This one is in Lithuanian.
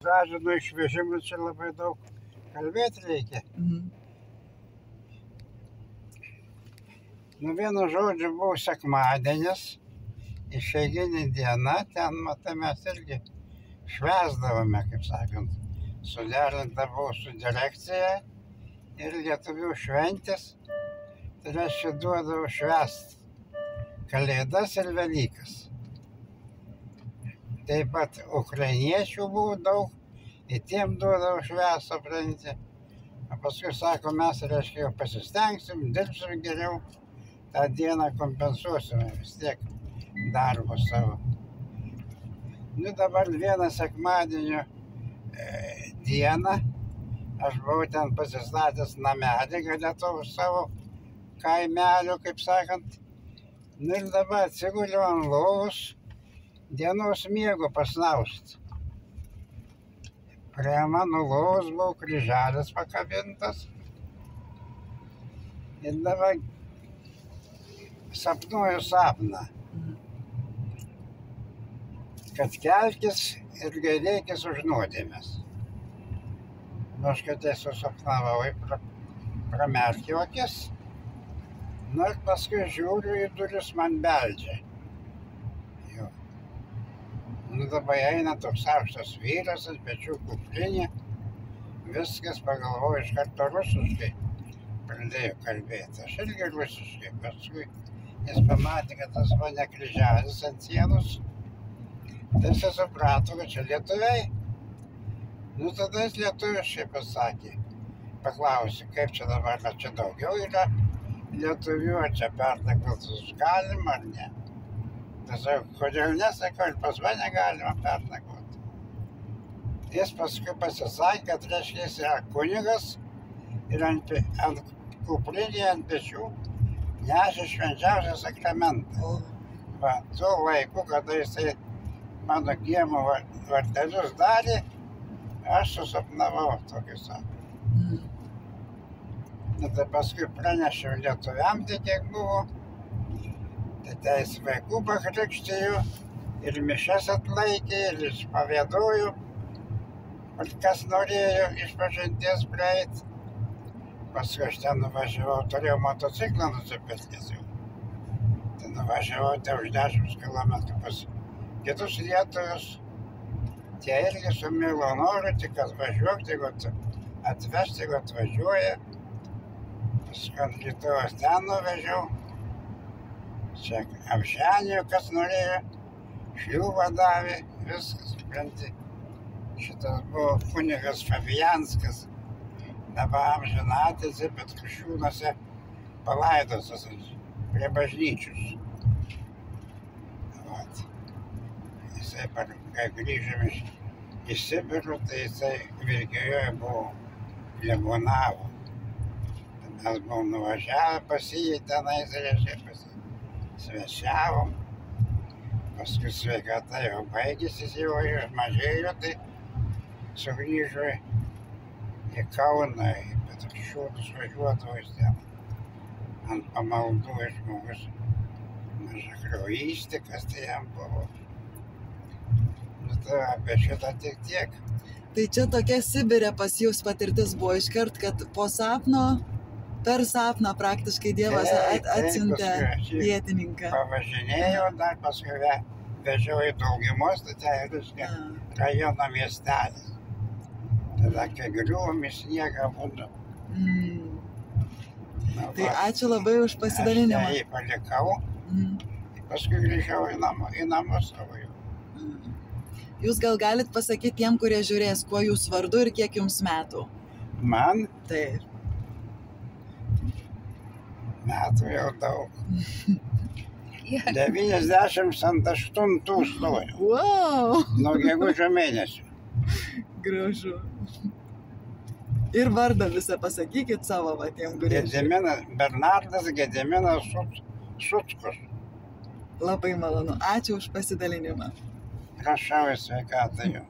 pradžią nuo išvežimų čia labai daug kalbėti reikia. Nu, vienu žodžiu, buvo sekmadienis, išeiginė diena, ten, matai, mes irgi švęsdavome, kaip sakant, suderinta buvo su direkcija ir lietuvių šventės, tai reiškia duodavo švęsti Kalėdas ir Velykas. Taip pat ukrainiečių buvo daug, ir tiem duodavo švęsti, supranti. O paskui sako, mes, reiškia, jau pasistengsim, dirbsim geriau, tą dieną kompensuosime vis tiek darbą savo. Nu, dabar vieną sekmadienio dieną aš buvau ten pasistatęs namelį, galėtų savo kaimelio, kaip sakant. Nu ir dabar atsiguliu ant lovos, dienos miego pasnaust. Prie mano lovos buvo kryželis pakabintas. Ir dabar sapnuoju sapną, kad kelkis ir gailėkis už nuodėmes. Nu, aš kad esu sapnavau, pramerkiau akis. Nu ir paskui žiūriu į duris, man beldžia. Jo. Nu dabar eina toks aukštas vyras, ant pečių kuprinė. Viskas pagalvoju, iš karto rusiškai pradėjo kalbėti. Aš irgi rusiškai. Paskui jis pamatė, kad tas mane kryželis ant sienos. Tai jis suprato, kad čia lietuviai. Nu tada jis lietuviškai pasakė. Paklausė, kaip čia dabar, ar čia daugiau yra lietuvių, ar čia pernakvoti galima ar ne. Tai sakau, kodėl nesakau, ir pas mane galima pernakvoti. Jis paskui pasisakė, kad reiškia, jis yra kunigas ir ant kuprinėje, ant pečių nešė švenčiausią sakramentą. Va, tuo laiku, kada jisai mano kiemo vartelius darė, aš susapnavau tokį sapną. Nu, tai paskui pranešiau lietuviam, tai kiek buvo. Tai teis vaikų pakrikštijo ir mišes atlaikė ir išpavėdojo. Kas norėjo išpažinties praeit. Paskui aš ten nuvažiavau, turėjau motociklą nusipirkęs jau. Tai nuvažiavau tai už 10 kilometrų pas kitus lietuvius. Tie irgi su mielu noru, tik atvažiuok, jeigu atvežti, jeigu atvažiuoja. Paskui ant Lietuvos ten nuvežiau. Čia apženijo, kas norėjo, šliūbą davė, viskas, supranti. Šitas buvo kunigas Fabianskas, dabar amžinatilsį, bet Kriščiūnuose palaidotas prie bažnyčios. Vat. Jisai, kai grįžom iš Sibirų, tai jisai Vilkijoje buvo, klebonavo. Mes buvom nuvažiavę pas jį tenais, reiškia, svečiavom. Paskui sveikata jau baigėsi, jau mažėjo, tai sugrįžo į Kauną, į Petrašiūnus važiuodavo iš ten. Ant pamaldų žmogus mažakraujystė, kas tai jam buvo. Nu tai apie šitą tik tiek. Tai čia tokia Sibirė pas jūs patirtis buvo iškart, kad po sapno, per sapną praktiškai Dievas atsiuntė vietininką. Pavažinėjau, dar paskui vežiau į Daugimus, tai reiškia rajono miestelis. Tada, kai griuvom į sniegą būdu. Tai ačiū labai už pasidalinimą. Aš jį palikau, paskui grįžau į namus savo jau. Jūs gal galit pasakyti tiem, kurie žiūrės, kuo jūs vardu ir kiek jums metų? Man? Taip. Metų jau daug. 98 stojau. Wow! Nuo gegužio mėnesio. Gražu. Ir vardą visą pasakykit savo tiem, kurie žiūrės. Bernardas Gediminas Suckus. Labai malonu. Ačiū už pasidalinimą. Prašau į sveikatą jau.